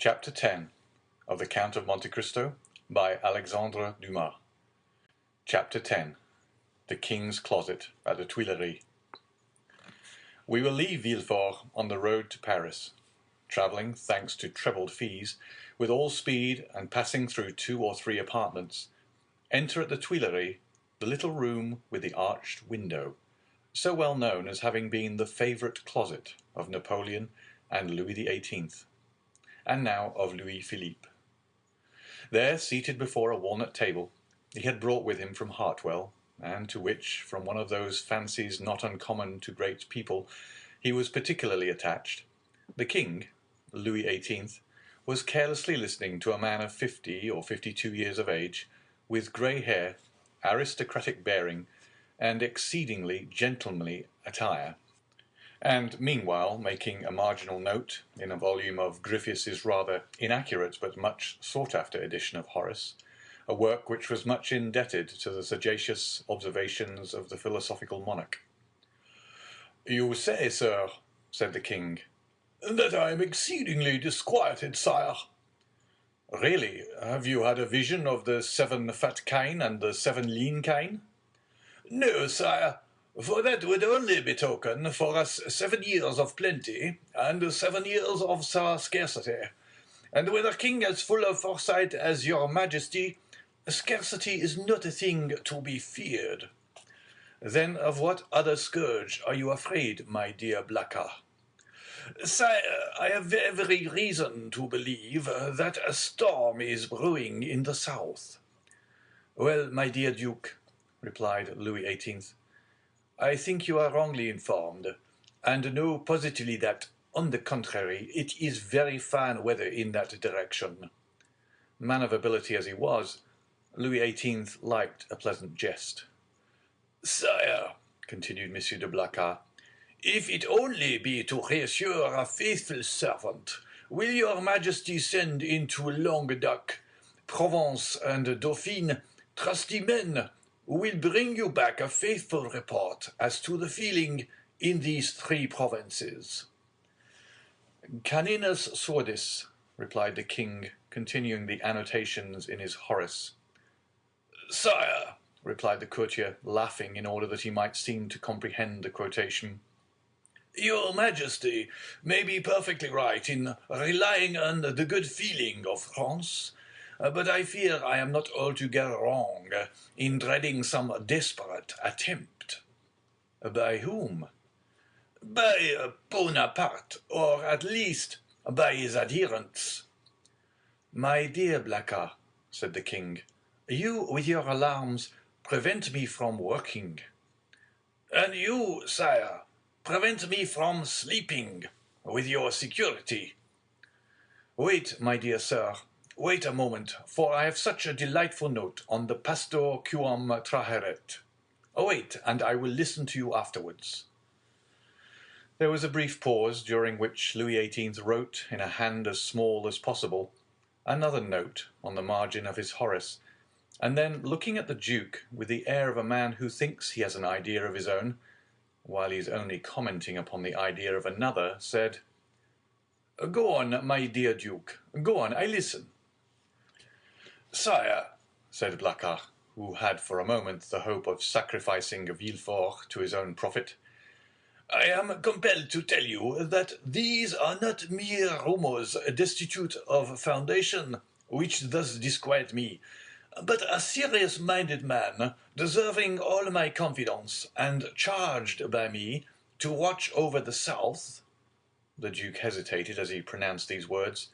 Chapter 10 of the Count of Monte Cristo by Alexandre Dumas. Chapter 10 The King's Closet at the Tuileries. We will leave Villefort on the road to Paris, travelling, thanks to trebled fees, with all speed and passing through 2 or 3 apartments, enter at the Tuileries the little room with the arched window, so well known as having been the favourite closet of Napoleon and Louis XVIII, and now of Louis Philippe. There, seated before a walnut table he had brought with him from Hartwell, and to which, from one of those fancies not uncommon to great people, he was particularly attached, the king, Louis XVIII, was carelessly listening to a man of 50 or 52 years of age, with grey hair, aristocratic bearing, and exceedingly gentlemanly attire, and meanwhile making a marginal note, in a volume of Gryphius's rather inaccurate but much sought-after edition of Horace, a work which was much indebted to the sagacious observations of the philosophical monarch. "You say, sir," said the king, "that I am exceedingly disquieted, sire." "Really, have you had a vision of the 7 fat kine and the 7 lean kine?" "No, sire, for that would only betoken for us 7 years of plenty and 7 years of scarcity. And with a king as full of foresight as your majesty, scarcity is not a thing to be feared. Then of what other scourge are you afraid, my dear Blacas?" "Sire, I have every reason to believe that a storm is brewing in the south." "Well, my dear Duke," replied Louis XVIII, "I think you are wrongly informed, and know positively that, on the contrary, it is very fine weather in that direction." Man of ability as he was, Louis XVIII liked a pleasant jest. "Sire," continued M. de Blacas, "if it only be to reassure a faithful servant, will your majesty send into Languedoc, Provence, and Dauphine trusty men who will bring you back a faithful report as to the feeling in these 3 provinces?" "Caninus sordis," replied the king, continuing the annotations in his Horace. "Sire," replied the courtier, laughing in order that he might seem to comprehend the quotation, "your majesty may be perfectly right in relying on the good feeling of France, but I fear I am not altogether wrong in dreading some desperate attempt." "By whom?" "By Bonaparte, or at least by his adherents." "My dear Blacas," said the king, "you, with your alarms, prevent me from working." "And you, sire, prevent me from sleeping, with your security." "Wait, my dear sir, wait a moment, for I have such a delightful note on the pastor quum traheret. Wait, and I will listen to you afterwards." There was a brief pause, during which Louis XVIII wrote, in a hand as small as possible, another note on the margin of his Horace, and then, looking at the Duke with the air of a man who thinks he has an idea of his own, while he is only commenting upon the idea of another, said, "Go on, my dear Duke, go on, I listen." "Sire," said Blacas, who had for a moment the hope of sacrificing Villefort to his own profit, "I am compelled to tell you that these are not mere rumours destitute of foundation, which thus disquiet me, but a serious-minded man, deserving all my confidence, and charged by me to watch over the south," the Duke hesitated as he pronounced these words,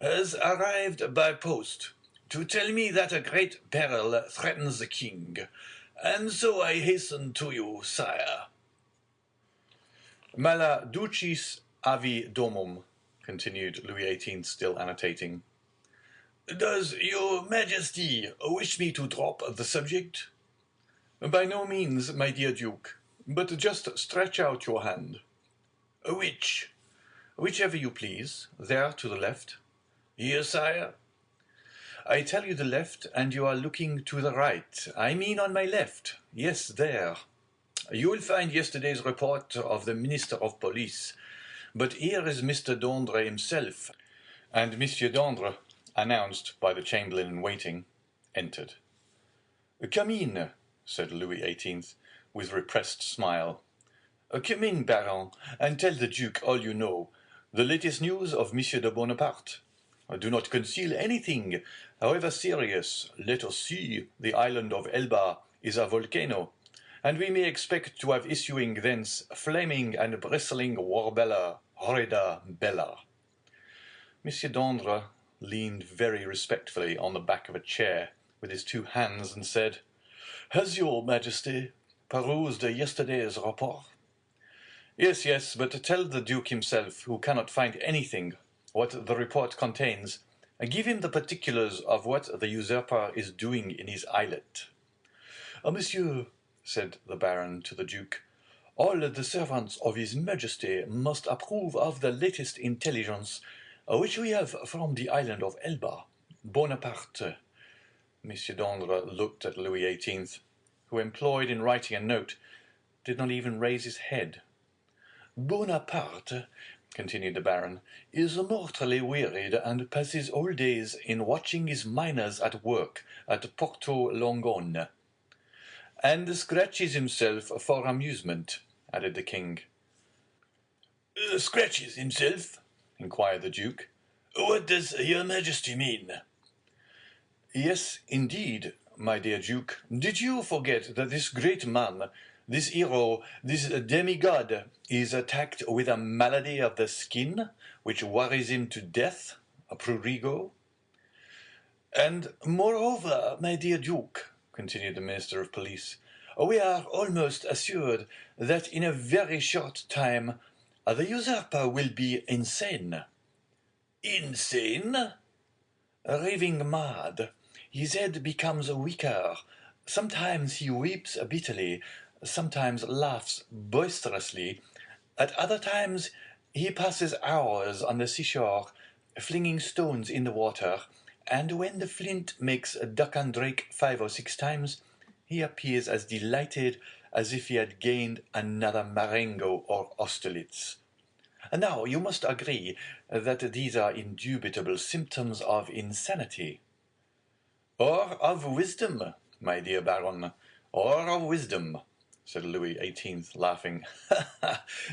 "has arrived by post to tell me that a great peril threatens the king, and so I hasten to you, sire." "Mala ducis avi domum," continued Louis XVIII, still annotating. "Does your majesty wish me to drop the subject?" "By no means, my dear Duke, but just stretch out your hand." "Which?" "Whichever you please, there to the left." "Here, sire." "I tell you the left, and you are looking to the right. I mean on my left. Yes, there. You will find yesterday's report of the Minister of Police, but here is Mr. d'André himself, and Monsieur d'Andre, announced by the chamberlain-in-waiting, entered. "Come in," said Louis XVIII, with repressed smile. "Come in, Baron, and tell the Duke all you know, the latest news of Monsieur de Bonaparte. Do not conceal anything, however serious. Let us see, the island of Elba is a volcano, and we may expect to have issuing thence flaming and bristling warbella, horrida bella." Monsieur d'Andre leaned very respectfully on the back of a chair with his two hands and said, "Has your Majesty perused yesterday's report?" "Yes, yes, but tell the Duke himself, who cannot find anything, what the report contains. Give him the particulars of what the usurper is doing in his islet." "Monsieur," said the Baron to the Duke, "all the servants of his Majesty must approve of the latest intelligence which we have from the island of Elba. Bonaparte." Monsieur d'Andre looked at Louis XVIII, who, employed in writing a note, did not even raise his head. "Bonaparte," continued the Baron, "is mortally wearied and passes all days in watching his miners at work at Porto Longone." "And scratches himself for amusement," added the king. "Scratches himself?" inquired the Duke. "What does your Majesty mean?" "Yes, indeed, my dear Duke. Did you forget that this great man, this hero, this demigod, is attacked with a malady of the skin, which worries him to death, a prurigo? And moreover, my dear Duke," continued the Minister of Police, "we are almost assured that in a very short time the usurper will be insane." "Insane?" "Raving mad. His head becomes weaker. Sometimes he weeps bitterly, sometimes laughs boisterously. At other times he passes hours on the seashore, flinging stones in the water, and when the flint makes duck and drake 5 or 6 times, he appears as delighted as if he had gained another Marengo or Austerlitz. Now, you must agree that these are indubitable symptoms of insanity." "Or of wisdom, my dear Baron, or of wisdom," said Louis XVIII, laughing.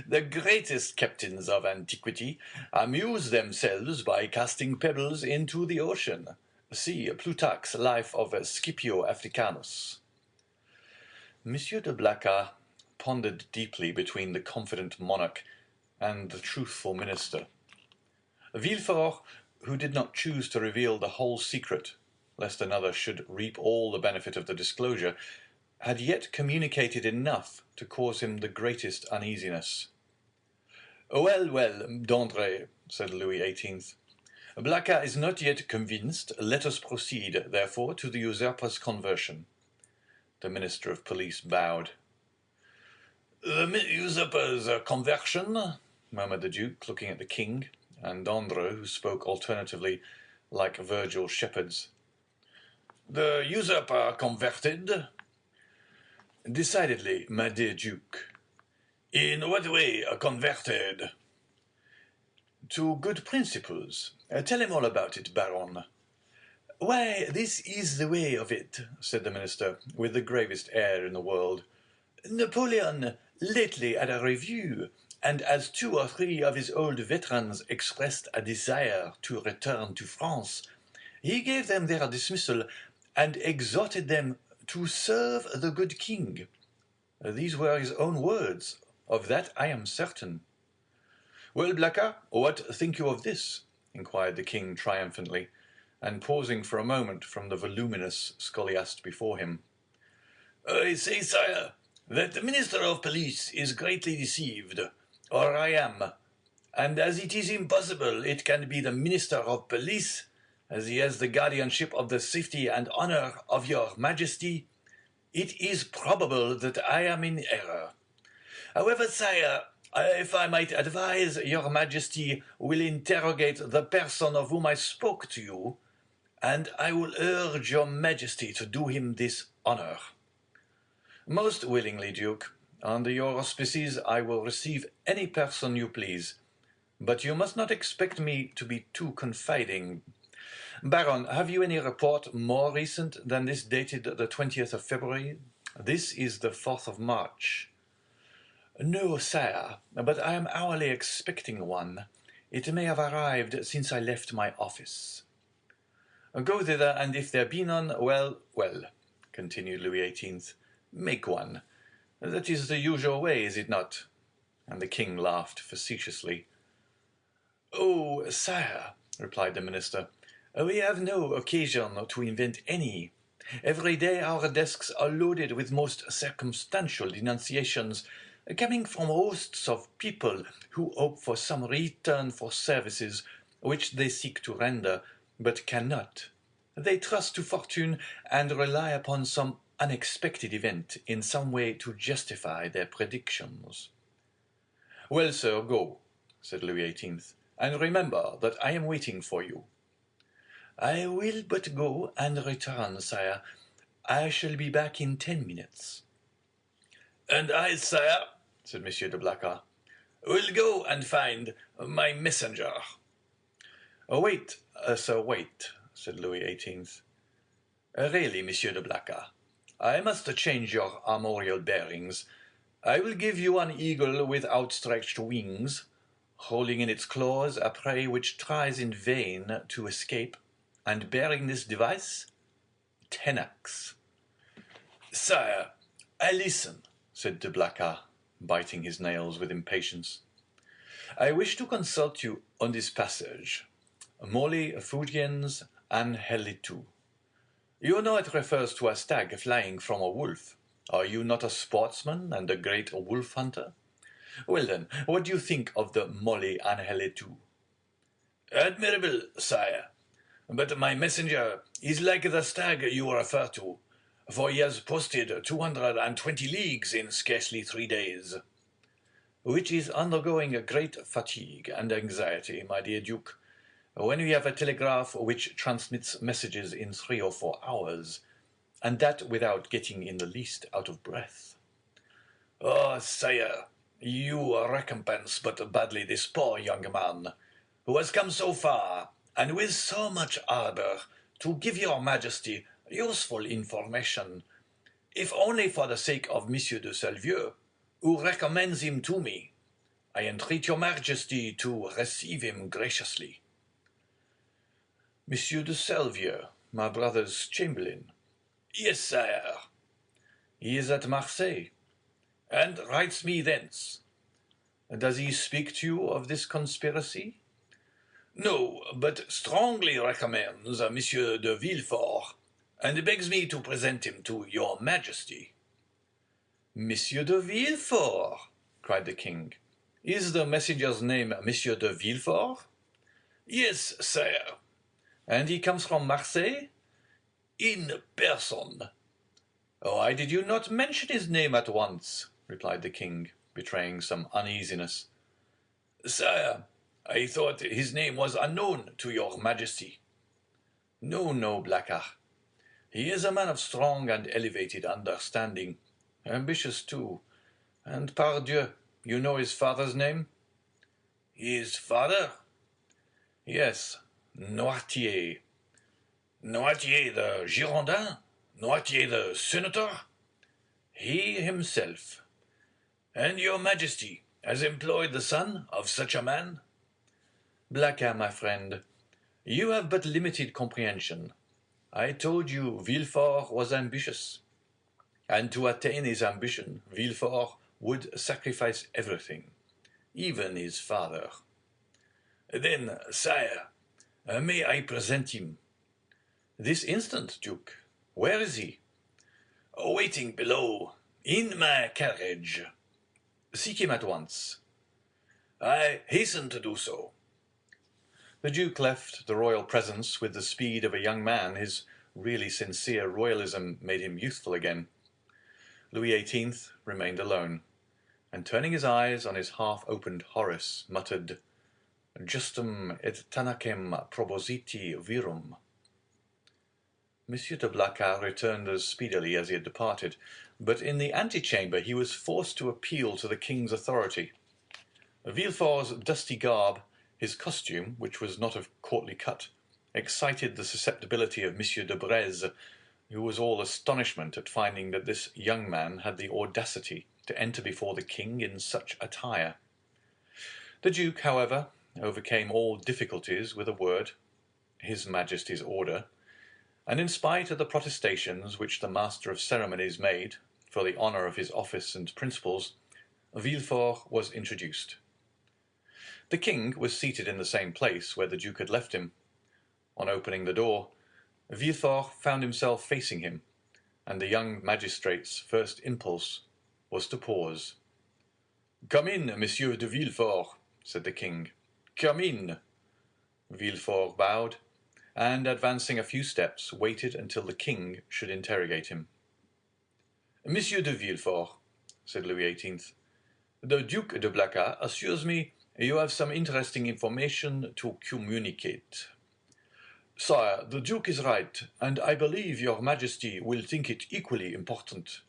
"The greatest captains of antiquity amuse themselves by casting pebbles into the ocean. See Plutarch's Life of Scipio Africanus." Monsieur de Blacas pondered deeply between the confident monarch and the truthful minister. Villefort, who did not choose to reveal the whole secret, lest another should reap all the benefit of the disclosure, had yet communicated enough to cause him the greatest uneasiness. "Well, well, d'Andre," said Louis XVIII, "Blacas is not yet convinced. Let us proceed, therefore, to the usurper's conversion." The Minister of Police bowed. "The usurper's conversion?" murmured the Duke, looking at the king, and d'Andre, who spoke alternatively like Virgil's shepherds. "The usurper converted?" "Decidedly, my dear Duke." "In what way converted?" "To good principles. Tell him all about it, Baron." "Why, this is the way of it," said the minister, with the gravest air in the world. "Napoleon lately had a review, and as 2 or 3 of his old veterans expressed a desire to return to France, he gave them their dismissal and exhorted them to serve the good king. These were his own words. Of that I am certain." "Well, Blacas, what think you of this?" inquired the king triumphantly, and pausing for a moment from the voluminous scholiast before him. "I say, sire, that the Minister of Police is greatly deceived, or I am, and as it is impossible it can be the Minister of Police, as he has the guardianship of the safety and honor of your Majesty, it is probable that I am in error. However, sire, if I might advise, your Majesty will interrogate the person of whom I spoke to you, and I will urge your Majesty to do him this honor." "Most willingly, Duke. Under your auspices I will receive any person you please. but you must not expect me to be too confiding. Baron, have you any report more recent than this dated the 20th of February? This is the 4th of March. No, sire, but I am hourly expecting one. It may have arrived since I left my office. Go thither, and if there be none, well, continued Louis XVIII, make one. That is the usual way, is it not? And the king laughed facetiously. Oh, sire, replied the minister, we have no occasion to invent any. Every day our desks are loaded with most circumstantial denunciations, coming from hosts of people who hope for some return for services which they seek to render, but cannot. They trust to fortune and rely upon some unexpected event in some way to justify their predictions. Well, sir, go, said Louis XVIII, and remember that I am waiting for you. I will but go and return, sire. I shall be back in 10 minutes. And I, sire, said Monsieur de Blacas, will go and find my messenger. Wait, sir, wait, said Louis XVIII. Really, Monsieur de Blacas, I must change your armorial bearings. I will give you an eagle with outstretched wings, holding in its claws a prey which tries in vain to escape, and bearing this device, tenax. Sire, I listen, said de Blacas, biting his nails with impatience. I wish to consult you on this passage. Molli fugiens angelitu. You know it refers to a stag flying from a wolf. Are you not a sportsman and a great wolf hunter? Well then, what do you think of the Molli angelitu? Admirable, sire. But my messenger is like the stag you refer to, for he has posted 220 leagues in scarcely 3 days. Which is undergoing a great fatigue and anxiety, my dear Duke, when we have a telegraph which transmits messages in 3 or 4 hours, and that without getting in the least out of breath. Oh, sire, you recompense but badly this poor young man, who has come so far, and with so much ardour, to give your majesty useful information, if only for the sake of Monsieur de Salvieux, who recommends him to me. I entreat your majesty to receive him graciously. Monsieur de Salvieux, my brother's chamberlain. Yes, sire. He is at Marseille, and writes me thence. Does he speak to you of this conspiracy? No, but strongly recommends Monsieur de Villefort, and begs me to present him to your majesty. Monsieur de Villefort, cried the king. Is the messenger's name Monsieur de Villefort? Yes, sire. And he comes from Marseille? In person. Why did you not mention his name at once? Replied the king, betraying some uneasiness. Sire, I thought his name was unknown to your majesty. No, Blacas. He is a man of strong and elevated understanding, ambitious too, and pardieu, you know his father's name? His father? Yes, Noirtier. Noirtier the Girondin? Noirtier the senator? He himself. And your majesty has employed the son of such a man? Blacas, my friend, you have but limited comprehension. I told you Villefort was ambitious, and to attain his ambition, Villefort would sacrifice everything, even his father. Then, sire, may I present him? This instant, Duke. Where is he? Waiting below, in my carriage. Seek him at once. I hasten to do so. The Duke left the royal presence with the speed of a young man. His really sincere royalism made him youthful again. Louis XVIII remained alone, and turning his eyes on his half-opened Horace, muttered, Justum et tanacem propositi virum. Monsieur de Blacas returned as speedily as he had departed, but in the antechamber he was forced to appeal to the king's authority. Villefort's dusty garb His costume, which was not of courtly cut, excited the susceptibility of Monsieur de Breze, who was all astonishment at finding that this young man had the audacity to enter before the king in such attire. The Duke, however, overcame all difficulties with a word, His Majesty's order, and in spite of the protestations which the Master of Ceremonies made, for the honour of his office and principles, Villefort was introduced. The king was seated in the same place where the Duke had left him. On opening the door, Villefort found himself facing him, and the young magistrate's first impulse was to pause. "Come in, Monsieur de Villefort," said the king. "Come in." Villefort bowed, and advancing a few steps, waited until the king should interrogate him. "Monsieur de Villefort," said Louis XVIII, "the Duke de Blacas assures me you have some interesting information to communicate." "Sire, the Duke is right, and I believe your Majesty will think it equally important."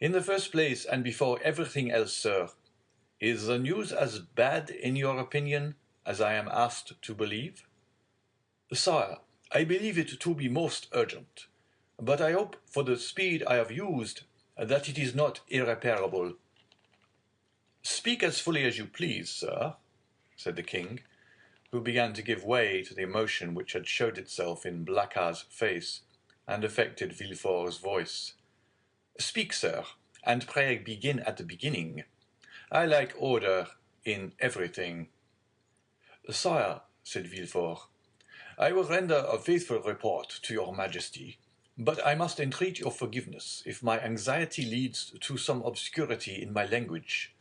"In the first place, and before everything else, sir, is the news as bad, in your opinion, as I am asked to believe?" "Sire, I believe it to be most urgent, but I hope, for the speed I have used, that it is not irreparable." "Speak as fully as you please, sir," said the king, who began to give way to the emotion which had showed itself in Blacas's face and affected Villefort's voice. "Speak, sir, and pray begin at the beginning. I like order in everything." "Sire," said Villefort, "I will render a faithful report to your Majesty, but I must entreat your forgiveness if my anxiety leads to some obscurity in my language."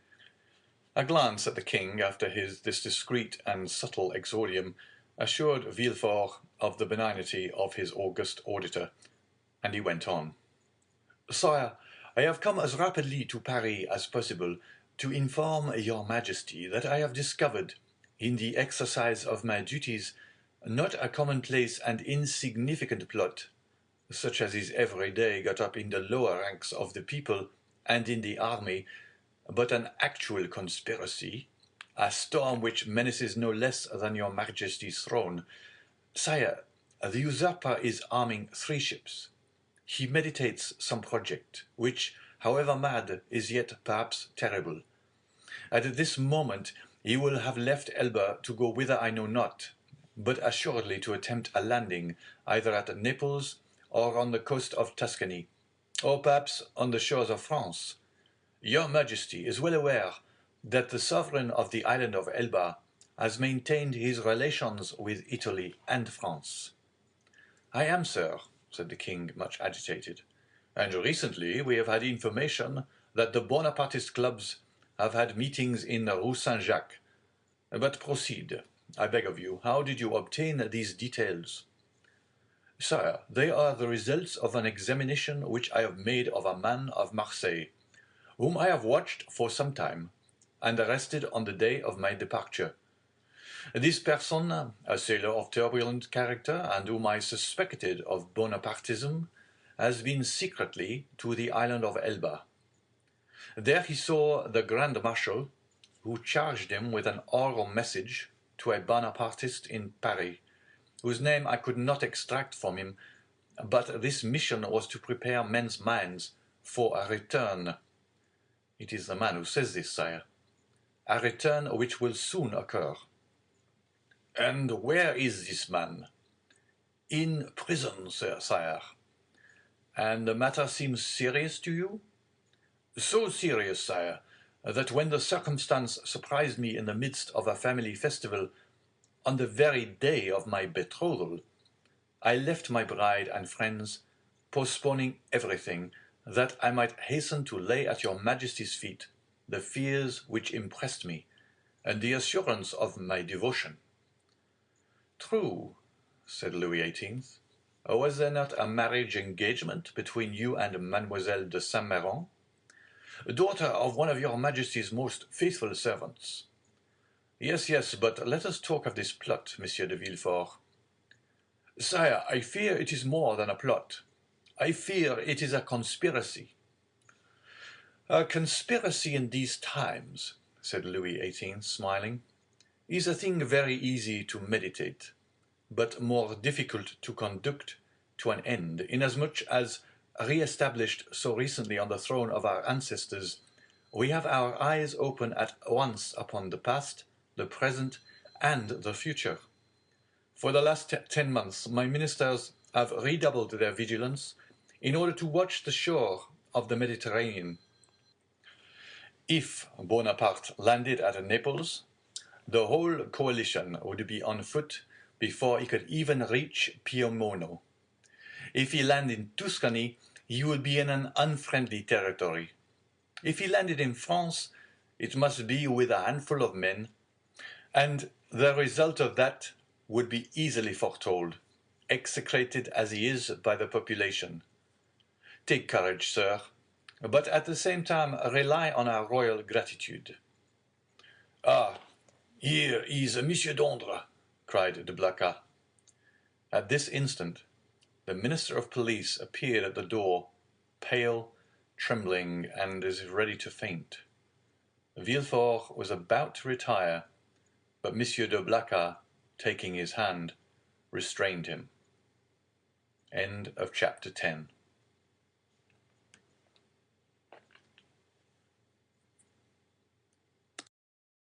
A glance at the king after this discreet and subtle exordium assured Villefort of the benignity of his august auditor, and he went on. "Sire, I have come as rapidly to Paris as possible to inform your Majesty that I have discovered, in the exercise of my duties, not a commonplace and insignificant plot, such as is every day got up in the lower ranks of the people and in the army, but an actual conspiracy, a storm which menaces no less than your Majesty's throne. Sire, the usurper is arming 3 ships. He meditates some project, which, however mad, is yet perhaps terrible. At this moment he will have left Elba to go whither I know not, but assuredly to attempt a landing either at Naples or on the coast of Tuscany, or perhaps on the shores of France. Your Majesty is well aware that the sovereign of the island of Elba has maintained his relations with Italy and France." "I am, sir," said the king, much agitated. "And recently we have had information that the Bonapartist clubs have had meetings in the Rue Saint-Jacques. But proceed, I beg of you. How did you obtain these details?" "Sire, they are the results of an examination which I have made of a man of Marseille, whom I have watched for some time, and arrested on the day of my departure. This person, a sailor of turbulent character, and whom I suspected of Bonapartism, has been secretly to the island of Elba. There he saw the Grand Marshal, who charged him with an oral message to a Bonapartist in Paris, whose name I could not extract from him, but this mission was to prepare men's minds for a return. It is the man who says this, sire. A return which will soon occur." "And where is this man?" "In prison, sire." "And the matter seems serious to you?" "So serious, sire, that when the circumstance surprised me in the midst of a family festival, on the very day of my betrothal, I left my bride and friends, postponing everything, that I might hasten to lay at your Majesty's feet the fears which impressed me, and the assurance of my devotion." "True," said Louis XVIII. "Was there not a marriage engagement between you and Mademoiselle de Saint-Méran?" "Daughter of one of your Majesty's most faithful servants." Yes, but let us talk of this plot, Monsieur de Villefort." "Sire, I fear it is more than a plot. I fear it is a conspiracy." "A conspiracy in these times," said Louis XVIII, smiling, is a thing very easy to meditate, but more difficult to conduct to an end, inasmuch as, re-established so recently on the throne of our ancestors, we have our eyes open at once upon the past, the present, and the future. For the last 10 months, my ministers have redoubled their vigilance in order to watch the shore of the Mediterranean. If Bonaparte landed at Naples, the whole coalition would be on foot before he could even reach Piemonte. If he landed in Tuscany, he would be in an unfriendly territory. If he landed in France, it must be with a handful of men, and the result of that would be easily foretold, execrated as he is by the population. Take courage, sir, but at the same time rely on our royal gratitude. Ah, here is Monsieur d'Andre, cried de Blacas. At this instant, the Minister of Police appeared at the door, pale, trembling, and as if ready to faint. Villefort was about to retire, but Monsieur de Blacas, taking his hand, restrained him. End of chapter 10.